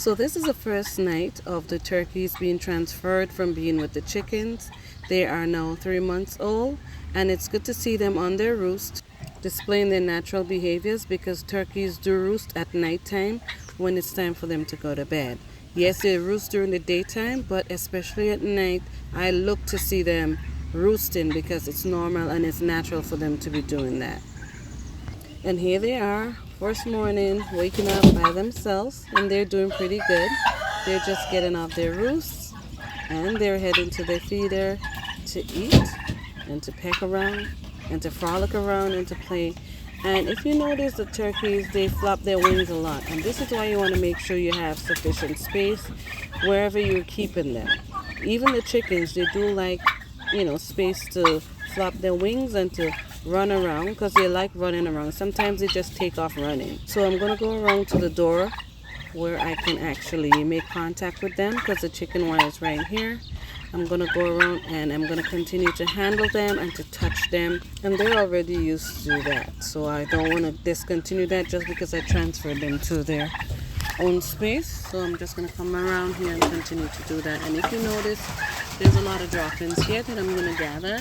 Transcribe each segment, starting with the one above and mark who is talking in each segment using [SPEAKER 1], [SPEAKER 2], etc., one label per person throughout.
[SPEAKER 1] So this is the first night of the turkeys being transferred from being with the chickens. They are now 3 months old, and it's good to see them on their roost, displaying their natural behaviors, because turkeys do roost at nighttime when it's time for them to go to bed. Yes, they roost during the daytime, but especially at night, I look to see them roosting because it's normal and it's natural for them to be doing that. And here they are, first morning, waking up by themselves, and they're doing pretty good. They're just getting off their roosts, and they're heading to their feeder to eat and to peck around and to frolic around and to play. And if you notice, the turkeys, they flop their wings a lot, and this is why you want to make sure you have sufficient space wherever you're keeping them. Even the chickens, they do like, space to flop their wings and to run around, because they like running around. Sometimes they just take off running. So I'm going to go around to the door where I can actually make contact with them, because the chicken wire is right here. I'm going to go around and I'm going to continue to handle them and to touch them, and they're already used to that, so I don't want to discontinue that just because I transferred them to their own space. So I'm just going to come around here and continue to do that. And if you notice, there's a lot of droppings here that I'm going to gather,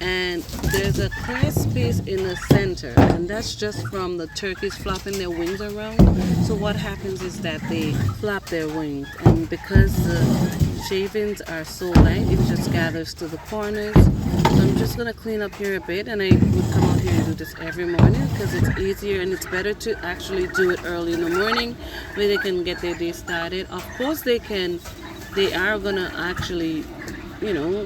[SPEAKER 1] and there's a clear space in the center, and that's just from the turkeys flopping their wings around. So what happens is that they flap their wings, and because the shavings are so light, it just gathers to the corners. So I'm just going to clean up here a bit, and I would come out here and do this every morning because it's easier, and it's better to actually do it early in the morning where they can get their day started. Of course they are going to actually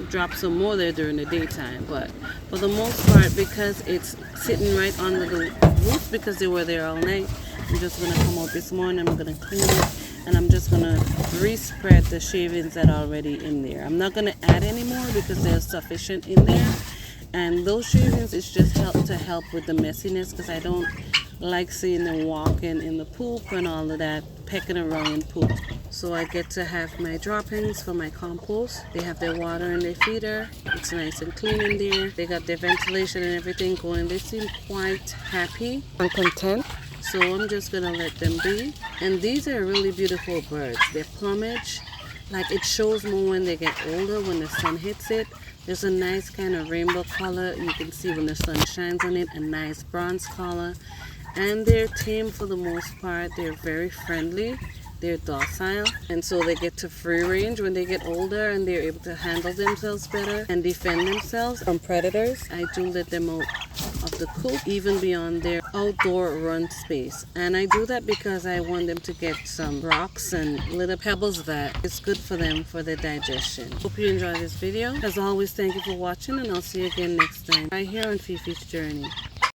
[SPEAKER 1] drop some more there during the daytime, but for the most part, because it's sitting right under the roof because they were there all night, I'm just going to come out this morning, I'm going to clean it, and I'm just going to respread the shavings that are already in there. I'm not going to add any more because there's sufficient in there, and those shavings is just to help with the messiness, because I don't like seeing them walking in the poop and all of that, pecking around in poop. So I get to have my droppings for my compost. They have their water in their feeder. It's nice and clean in there. They got their ventilation and everything going. They seem quite happy and content. So I'm just gonna let them be. And these are really beautiful birds. Their plumage, it shows more when they get older, when the sun hits it. There's a nice kind of rainbow color. You can see when the sun shines on it, a nice bronze color. And they're tame for the most part. They're very friendly. They're docile, and so they get to free range when they get older, and they're able to handle themselves better and defend themselves from predators. I do let them out of the coop, even beyond their outdoor run space. And I do that because I want them to get some rocks and little pebbles that is good for them for their digestion. Hope you enjoyed this video. As always, thank you for watching, and I'll see you again next time right here on Fifi's Journey.